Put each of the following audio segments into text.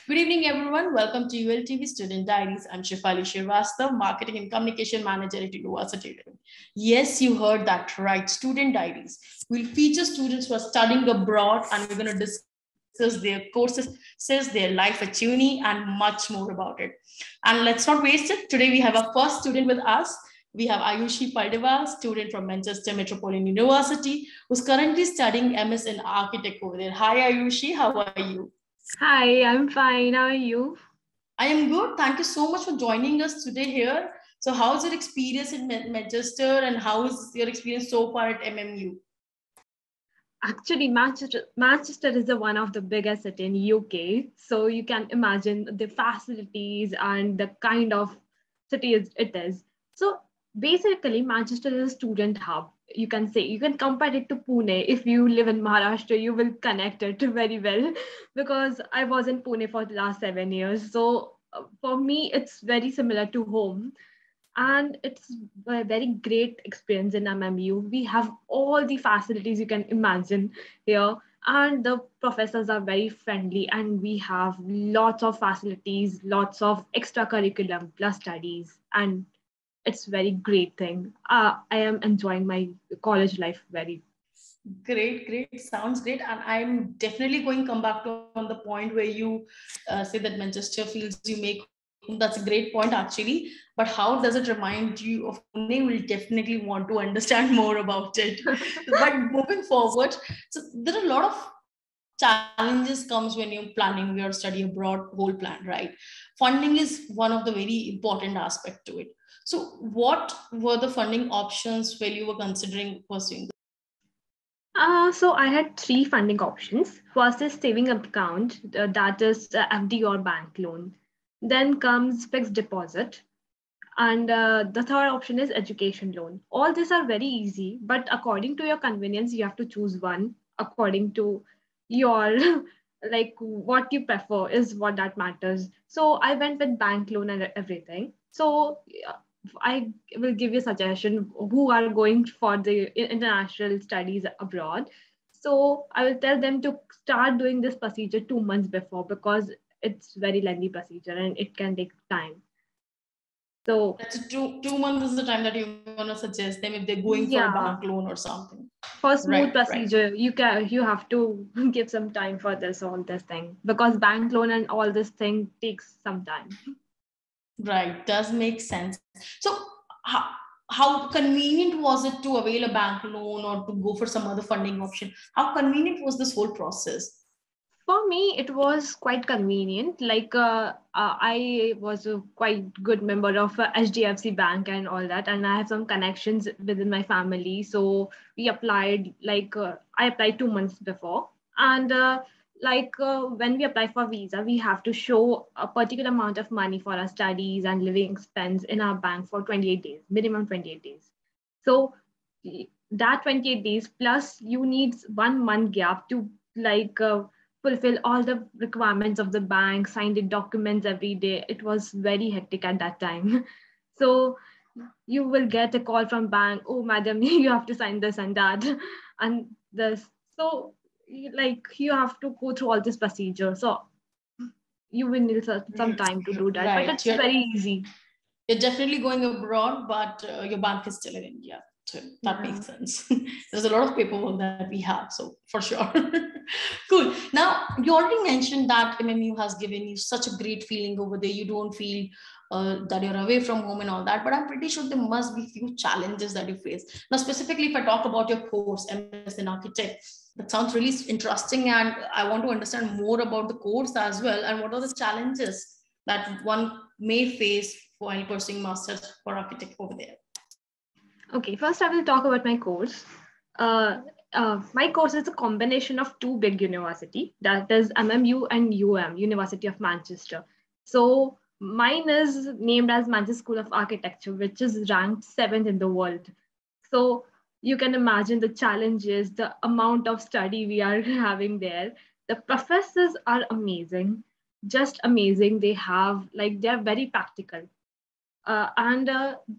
Good evening, everyone. Welcome to ULTV Student Diaries. I'm Shifali Shrivastava, Marketing and Communication Manager at University. Yes, you heard that right. Student Diaries. We'll feature students who are studying abroad, and we're going to discuss their courses, their life at uni, and much more about it. And let's not waste it. Today, we have our first student with us. We have Ayushi Paldiwal, student from Manchester Metropolitan University, who's currently studying MS in Architect over there. Hi, Ayushi. How are you? Hi, I'm fine. How are you? I am good. Thank you so much for joining us today here. So how's your experience in Manchester and how is your experience so far at MMU? Actually, Manchester is one of the biggest city in UK. So you can imagine the facilities and the kind of city it is. So basically, Manchester is a student hub. You can say you can compare it to Pune. If you live in Maharashtra, you will connect it very well because I was in Pune for the last 7 years. So for me, it's very similar to home. And it's a very great experience in MMU. We have all the facilities you can imagine here, and the professors are very friendly, and we have lots of facilities, lots of extracurriculum plus studies, and it's very great thing. I am enjoying my college life very. Great. Sounds great. And I'm definitely going to come back to on the point where you say that Manchester feels you make. That's a great point, actually. But how does it remind you of Pune? We'll definitely want to understand more about it. But moving forward, so there are a lot of challenges comes when you're planning your study abroad whole plan, right? Funding is one of the very important aspect to it. So what were the funding options while you were considering pursuing? So I had three funding options. First is saving account, that is FD or bank loan. Then comes fixed deposit, and the third option is education loan. All these are very easy, but according to your convenience, you have to choose one according to your like what you prefer is what that matters. So I went with bank loan and everything. So I will give you a suggestion who are going for the international studies abroad. So I will tell them to start doing this procedure 2 months before because it's very lengthy procedure and it can take time. So That's two months is the time that you're gonna suggest them if they're going for a bank yeah, loan or something. for Right, smooth right. procedure, you have to give some time for all this thing because bank loan and all this thing takes some time. Right, does make sense. So how convenient was it to avail a bank loan or to go for some other funding option? How convenient was this whole process? For me, it was quite convenient. I was a quite good member of HDFC Bank and all that, and I have some connections within my family. So we applied. I applied 2 months before, and when we apply for visa, we have to show a particular amount of money for our studies and living expense in our bank for 28 days, minimum 28 days. So that 28 days plus you need 1 month gap to like. Fulfill all the requirements of the bank, sign the documents every day. It was very hectic at that time. So you will get a call from bank, oh madam, you have to sign this and that and this. So you have to go through all this procedure. So you will need some time to do that, but Right, it's very easy. you're definitely going abroad, but your bank is still in India. So that Yeah. makes sense. There's a lot of paperwork that we have, so for sure. Cool. Now, you already mentioned that MMU has given you such a great feeling over there. You don't feel that you're away from home and all that, but I'm pretty sure there must be few challenges that you face. Now, specifically, if I talk about your course, MS in Architect, that sounds really interesting, and I want to understand more about the course as well, and what are the challenges that one may face while pursuing masters for architect over there. Okay, first I will talk about my course. My course is a combination of two big university, that is MMU and University of Manchester. So mine is named as Manchester School of Architecture, which is ranked seventh in the world. So you can imagine the challenges, the amount of study we are having there. The professors are amazing, just amazing. They're very practical, and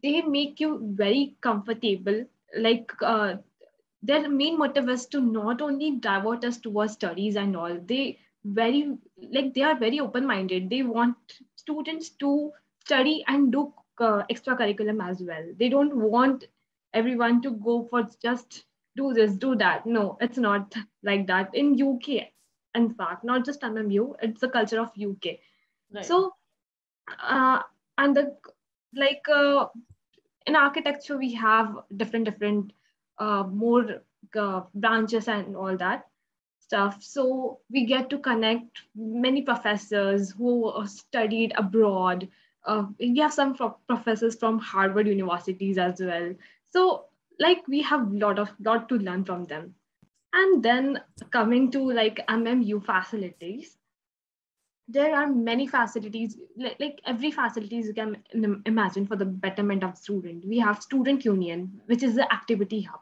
they make you very comfortable. Their main motive is to not only divert us towards studies and all. They very, like, they are very open-minded. They want students to study and do extra curriculum as well. They don't want everyone to go for just do this, do that. No, it's not like that in UK. In fact, not just MMU, it's the culture of UK. Right. So uh, and the like in architecture we have different more branches and all that stuff. So we get to connect many professors who studied abroad. We have some professors from Harvard universities as well. So like we have lot to learn from them. And then coming to like MMU facilities, there are many facilities, like every facilities you can imagine for the betterment of student. We have student union, which is the activity hub.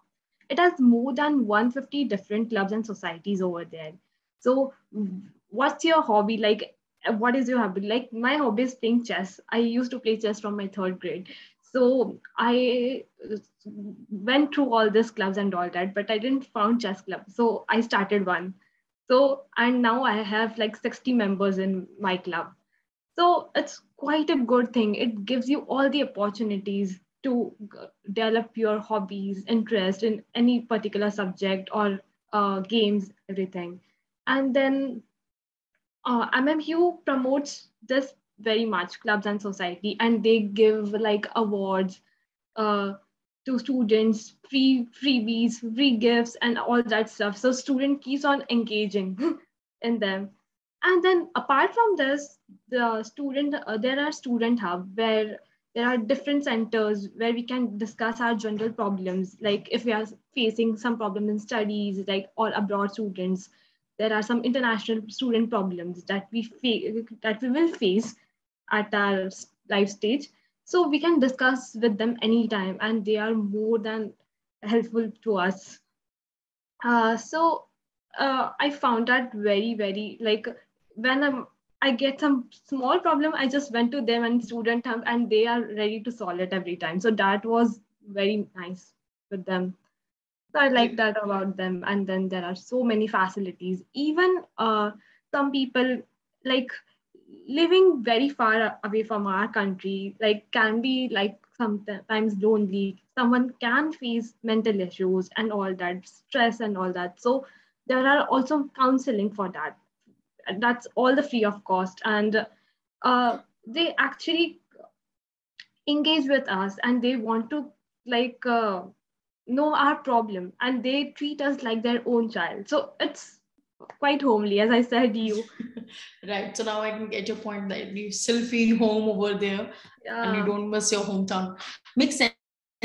It has more than 150 different clubs and societies over there. So what's your hobby? Like, what is your hobby? Like, my hobby is playing chess. I used to play chess from my third grade. So I went through all these clubs and all that, but I didn't found chess club. So I started one. So, and now I have like 60 members in my club. So it's quite a good thing. It gives you all the opportunities to develop your hobbies, interest in any particular subject or games, everything. And then MMU promotes this very much, clubs and society, and they give like awards uh, to students, freebies, free gifts, and all that stuff. So student keeps on engaging in them. And then apart from this, there are student hub where there are different centers where we can discuss our general problems. Like if we are facing some problem in studies, like or abroad students, there are some international student problems that that we will face at our life stage. So we can discuss with them anytime, and they are more than helpful to us. I found that very like when I get some small problem, I just went to them and student hub, and they are ready to solve it every time. So that was very nice with them. So I like that about them. And then there are so many facilities. Even some people like living very far away from our country, like can be like sometimes lonely. Someone can face mental issues and all that, stress and all that. So there are also counseling for that. And that's all the free of cost. And they actually engage with us, and they want to like know our problem, and they treat us like their own child. So it's quite homely, as I said you. Right. So now I can get your point that you still feel home over there and you Yeah. don't miss your hometown. Makes sense.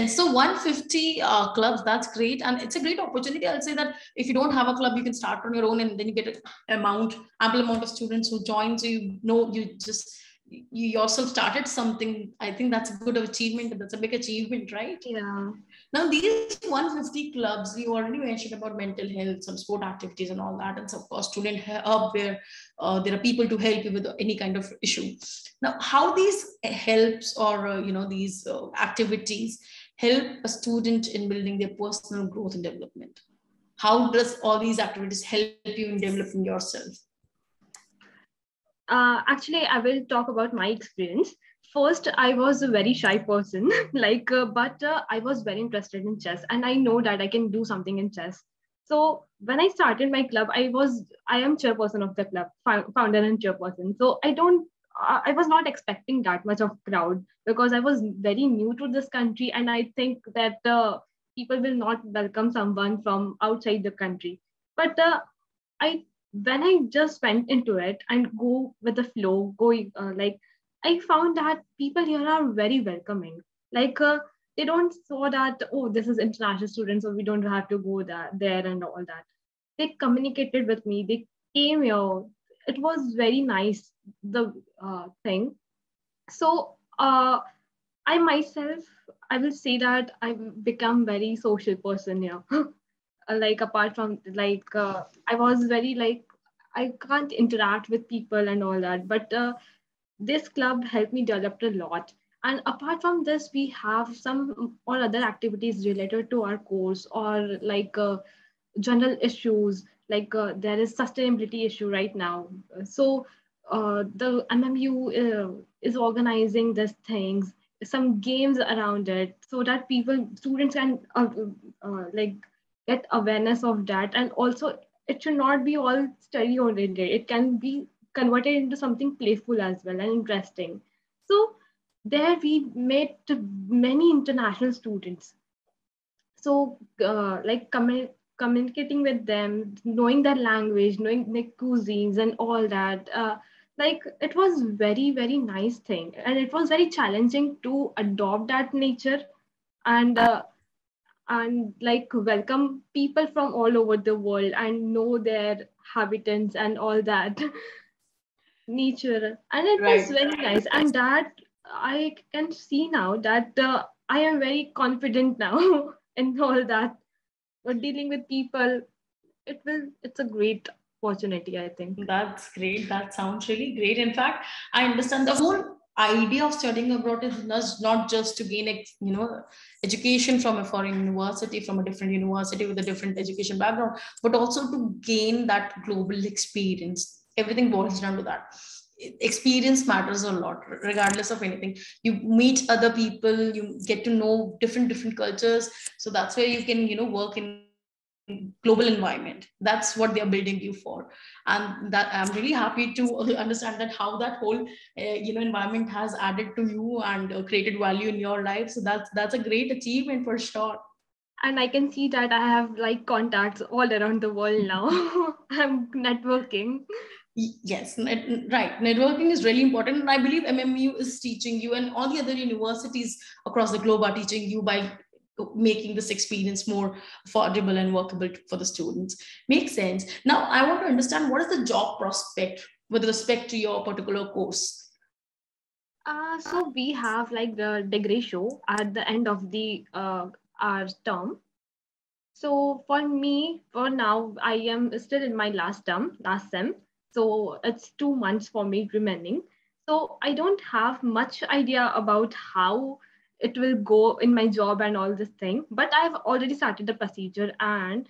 So 150 clubs, that's great. And it's a great opportunity. I'll say that if you don't have a club, you can start on your own and then you get an ample amount of students who join. So you yourself started something. I think that's a good achievement. That's a big achievement, right? Yeah. Now, these 150 clubs, you already mentioned about mental health, some sport activities, and all that, and so of course, student hub where there are people to help you with any kind of issue. Now, how these helps or these activities help a student in building their personal growth and development? How does all these activities help you in developing yourself? Actually, I will talk about my experience. First, I was a very shy person, like, but I was very interested in chess, and I know that I can do something in chess. So when I started my club, I am chairperson of the club, founder and chairperson. So I was not expecting that much of crowd because I was very new to this country, and I think that people will not welcome someone from outside the country. But I when I just went into it and go with the flow, going like I found that people here are very welcoming. Like they don't saw that, oh, this is international students, so we don't have to go there and all that. They communicated with me. They came here. It was very nice, the thing. So I myself, I will say that I've become very social person here. Like apart from like I was very like I can't interact with people and all that, but this club helped me develop a lot. And apart from this, we have some or other activities related to our course or like general issues like there is sustainability issue right now. So the MMU is organizing these things, some games around it, so that students can like get awareness of that. And also, it should not be all study oriented. It can be converted into something playful as well and interesting. So there we met many international students. So like communicating with them, knowing their language, knowing their cuisines and all that, like it was very nice thing, and it was very challenging to adopt that nature, and like welcome people from all over the world and know their habitants and all that nature. And it was Right. very nice, and that I can see now that I am very confident now in all that. But dealing with people, it's a great opportunity, I think. That's great. That sounds really great. In fact, I understand the whole idea of studying abroad is not just to gain, education from a foreign university, from a different university with a different education background, but also to gain that global experience. Everything boils down to that. Experience matters a lot, regardless of anything. You meet other people, you get to know different cultures. So that's where you can, work in global environment. That's what they're building you for. And that I'm really happy to understand that how that whole environment has added to you and created value in your life. So that's a great achievement for sure. And I can see that I have like contacts all around the world now. I'm networking. Yes, right. Networking is really important. And I believe MMU is teaching you, and all the other universities across the globe are teaching you by making this experience more affordable and workable for the students. Makes sense. Now, I want to understand what is the job prospect with respect to your particular course? So we have like the degree show at the end of the our term. So for me, for now, I am still in my last term, last sem. So it's 2 months for me remaining. So I don't have much idea about how it will go in my job and all this thing. But I've already started the procedure, and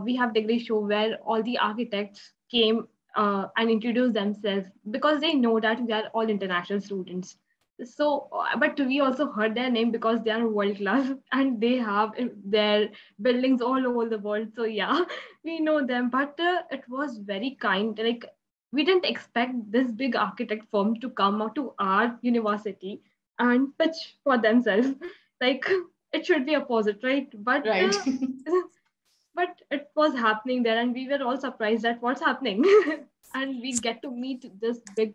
we have degree show where all the architects came and introduced themselves, because they know that we are all international students. So, but we also heard their name because they are world class and they have their buildings all over the world. So yeah, we know them. But it was very kind. Like we didn't expect this big architect firm to come out to our university and pitch for themselves. Like it should be opposite, right? But Right. but it was happening there, and we were all surprised at what's happening. And we get to meet this big,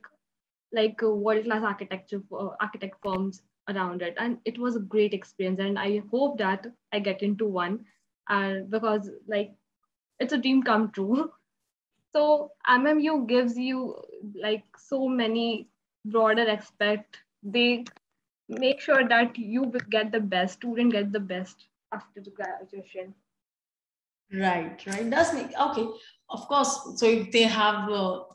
like world class architect firms around it, and it was a great experience. And I hope that I get into one, because like it's a dream come true. So MMU gives you like so many broader aspect. They make sure that you will get the best student, get the best after the graduation. Right. Does make okay. Of course. So if they have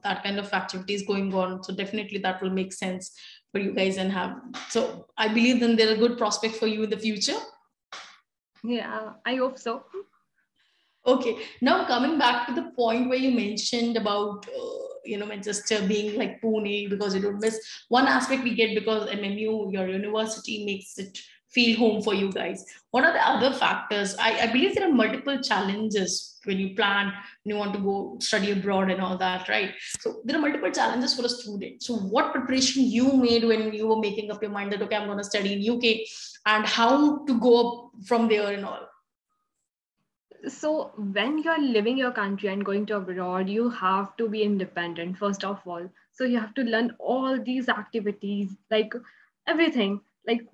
that kind of activities going on, so definitely that will make sense for you guys and have. So I believe then they're a good prospect for you in the future. Yeah, I hope so. Okay. Now coming back to the point where you mentioned about Manchester being like Pune, because you don't miss one aspect we get because MMU, your university, makes it feel home for you guys. What are the other factors? I believe there are multiple challenges when you plan, when you want to go study abroad and all that, right? So there are multiple challenges for a student. So what preparation you made when you were making up your mind that okay, I'm going to study in UK, and how to go up from there and all? So when you're leaving your country and going to abroad, you have to be independent first of all. So you have to learn all these activities, like everything. Like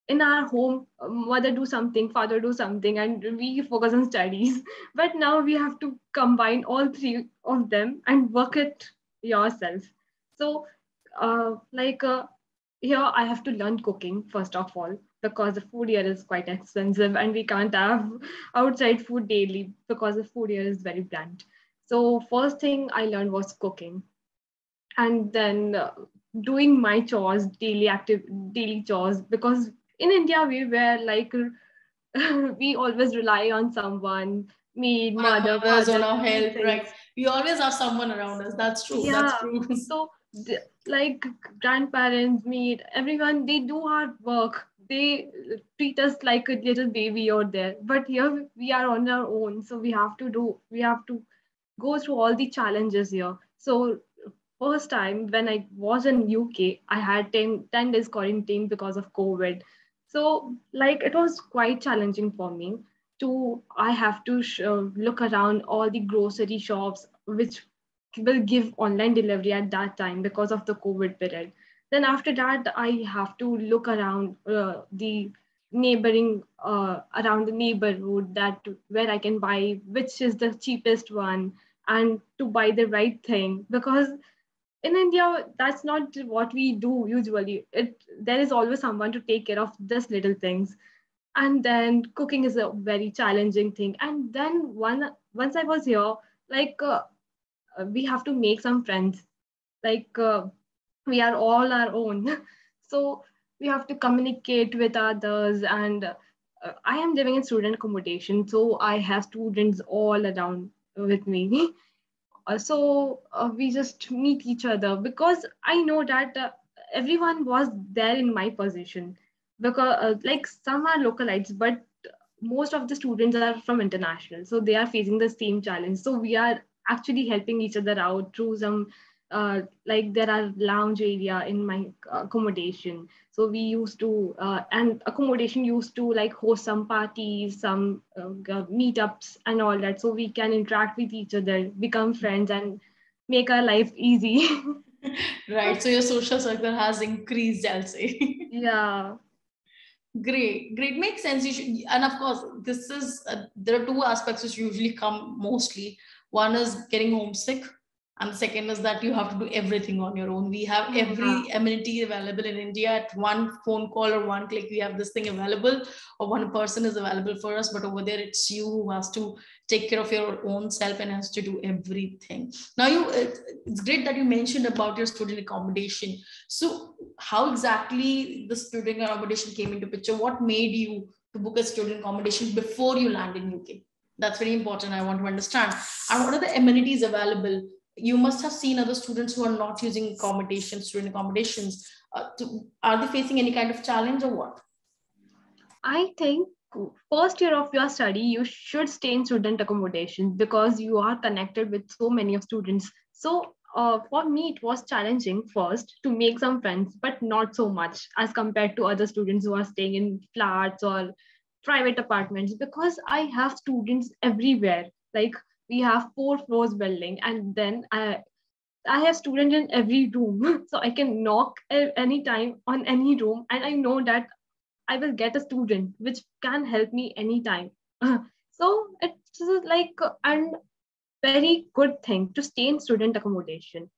in our home, mother do something, father do something, and we focus on studies. But now we have to combine all three of them and work it yourself. So like here I have to learn cooking first of all, because the food here is quite expensive and we can't have outside food daily because the food here is very bland. So first thing I learned was cooking, and then doing my chores, daily chores, because in India we were like we always rely on someone, maid, On our mother, mothers, on father, our these help, right? things. We always have someone around us. That's true. That's Yeah. true. So like grandparents, meet everyone, they do hard work. They treat us like a little baby out there. But here we are on our own. So we have to go through all the challenges here. So first time when I was in UK, I had 10 days quarantine because of COVID. So like it was quite challenging for me to, I have to look around all the grocery shops, which will give online delivery at that time because of the COVID period. Then after that, I have to look around the neighboring around the neighborhood, that where I can buy which is the cheapest one, and to buy the right thing, because in India that's not what we do usually. It There is always someone to take care of this little things. And then cooking is a very challenging thing. And then once I was here, like we have to make some friends, like we are all our own. So we have to communicate with others. And I am living in student accommodation, so I have students all around with me. We just meet each other, because I know that everyone was there in my position, because like some are localites, but most of the students are from international, so they are facing the same challenge. So we are actually helping each other out through some like there are lounge area in my accommodation. So we used to and accommodation used to like host some parties, some meetups and all that, so we can interact with each other, become friends, and make our life easy. Right. So your social circle has increased, I'll say. Yeah. Great, great, makes sense. You should, and of course, this is there are two aspects which usually come mostly. One is getting homesick, and the second is that you have to do everything on your own. We have Yeah. every amenity available in India at one phone call or one click. We have this thing available, or one person is available for us. But over there, it's you who has to take care of your own self and has to do everything. Now, it's great that you mentioned about your student accommodation. So how exactly the student accommodation came into picture? What made you to book a student accommodation before you land in UK? That's very important. I want to understand. And what are the amenities available? You must have seen other students who are not using accommodation, student accommodations. Are they facing any kind of challenge or what? I think first year of your study, you should stay in student accommodation because you are connected with so many of students. So for me, it was challenging first to make some friends, but not so much as compared to other students who are staying in flats or private apartments, because I have students everywhere. Like we have 4 floors building, and then I have students in every room. So I can knock anytime on any room, and I know that I will get a student which can help me anytime. So it's like a very good thing to stay in student accommodation.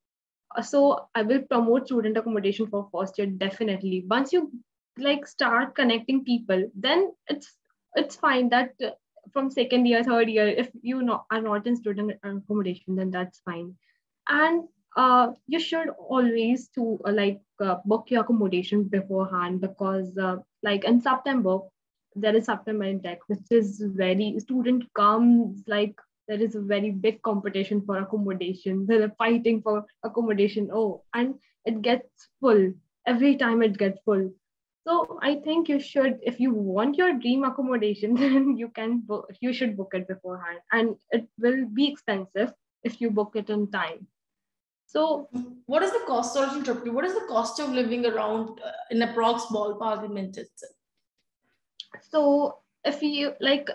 So I will promote student accommodation for first year definitely. Once you like start connecting people, then it's fine that from second year, third year, if you are not in student accommodation, then that's fine. And you should always to book your accommodation beforehand, because like in September there is September intake, which is very student comes like there is a very big competition for accommodation. They're fighting for accommodation. Oh, and it gets full every time. It gets full. So I think you should, if you want your dream accommodation, then you should book it beforehand, and it will be expensive if you book it in time. So, What is the cost of interrupt you? What is the cost of living around in approx ballpark in Manchester? so if you like,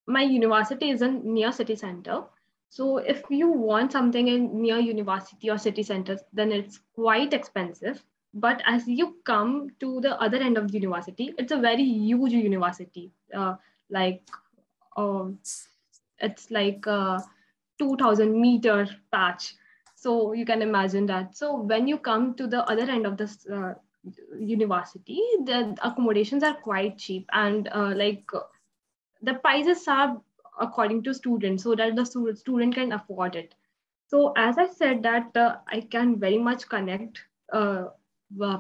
my university is in near city center. So if you want something in near university or city centers, then it's quite expensive. But as you come to the other end of the university, it's a very huge university. Like um, it's like a 2,000 meter patch. So you can imagine that. So when you come to the other end of this university, the accommodations are quite cheap, and the prices are according to students, so that the student can afford it. So as I said that I can very much connect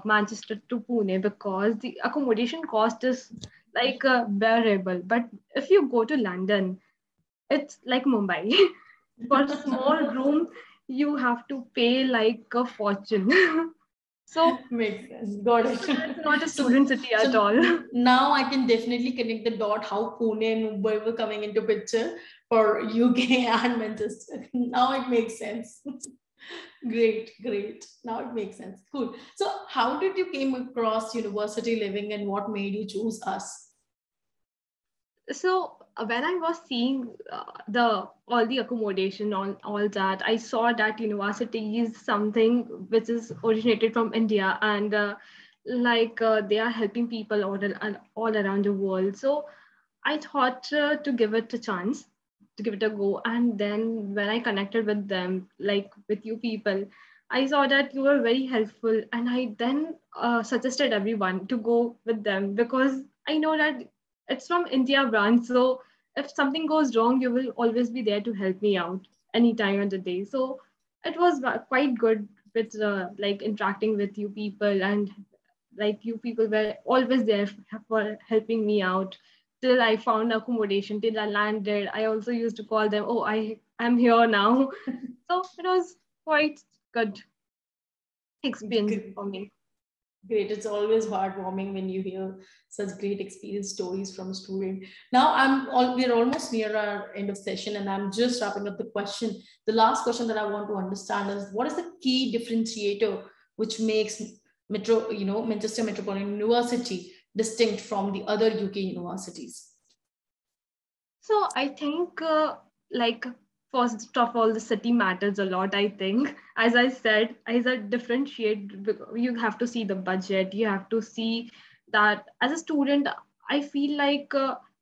Manchester to Pune, because the accommodation cost is bearable. But if you go to London, it's like Mumbai. For a small room, you have to pay like a fortune. So Makes sense. Got it. that's not a So, student city at so all. now I can definitely connect the dot how Pune and Mumbai were coming into picture for UK and Manchester. Now it makes sense. Great, great. Now it makes sense. Cool. So how did you came across university living and what made you choose us? So when I was seeing the all the accommodation, all that, I saw that university is something which is originated from India, and they are helping people all around the world. So I thought to give it a chance, to give it a go. And then when I connected with them, like with you people, I saw that you were very helpful. And I then suggested everyone to go with them because I know that it's from India branch. So if something goes wrong, you will always be there to help me out any time of the day. So it was quite good with like interacting with you people, and like you people were always there for helping me out till I found accommodation, till I landed. I also used to call them, oh, I'm here now. So it was quite good experience for me. Great. It's always heartwarming when you hear such great experience stories from a student. Now we're almost near our end of session and I'm just wrapping up the question. The last question that I want to understand is what is the key differentiator which makes Manchester Metropolitan University distinct from the other UK universities? So I think like first of all, the city matters a lot. I think, as I said, as a differentiate, you have to see the budget. You have to see that as a student, I feel like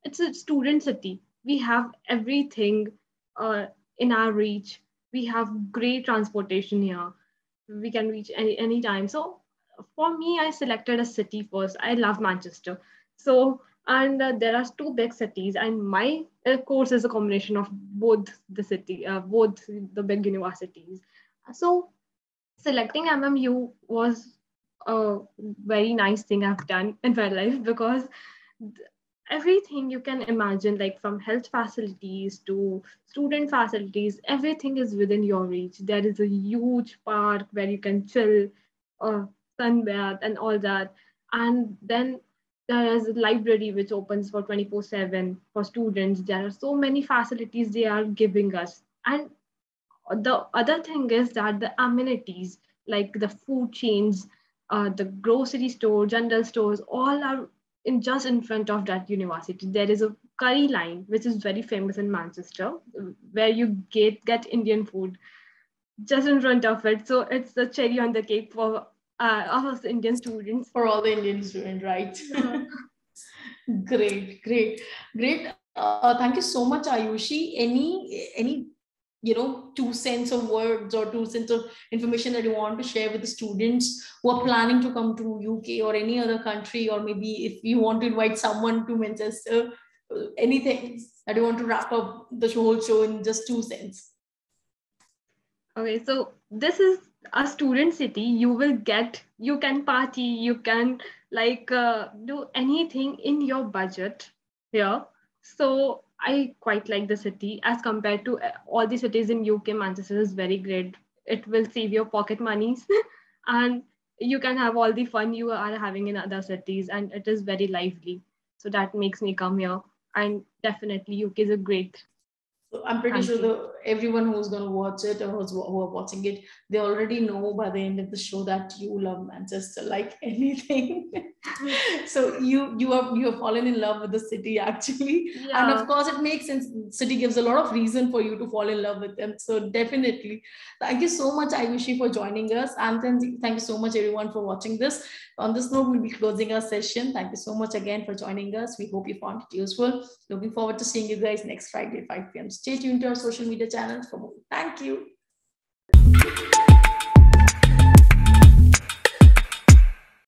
it's a student city. We have everything uh, in our reach. We have great transportation here. We can reach any time. So for me, I selected a city first. I love Manchester. So and there are two big cities, and my course is a combination of both the big universities. So selecting MMU was a very nice thing I've done in my life because everything you can imagine, like from health facilities to student facilities, everything is within your reach. There is a huge park where you can chill, uh, sunbath, and all that. And then there is a library which opens for 24/7 for students. There are so many facilities they are giving us. And the other thing is that the amenities, like the food chains, the grocery store, general stores, all are in front of that university. There is a curry line which is very famous in Manchester, where you get Indian food just in front of it. So it's the cherry on the cake for us Indian students. For all the Indian students, right? Yeah. Great, great, great. Thank you so much, Ayushi. Any 2 cents of words or 2 cents of information that you want to share with the students who are planning to come to UK or any other country, or maybe if you want to invite someone to Manchester, anything that you want to wrap up the whole show in just 2 cents? Okay, so this is a student city. You can party, you can do anything in your budget here. So I quite like the city as compared to all the cities in UK. Manchester is very great. It will save your pocket monies and you can have all the fun you are having in other cities, and it is very lively. So that makes me come here. And definitely UK is a great So I'm pretty sure country. everyone who's going to watch it or who are watching it, they already know by the end of the show that you love Manchester like anything. So you have fallen in love with the city actually, and of Yeah. course it makes sense. City gives a lot of reason for you to fall in love with them. So definitely, thank you so much, Ayushi, for joining us, and then thank you so much everyone for watching this. On this note, we'll be closing our session. Thank you so much again for joining us. We hope you found it useful. Looking forward to seeing you guys next Friday at 5 p.m. Stay tuned to our social media channels for more. Thank you.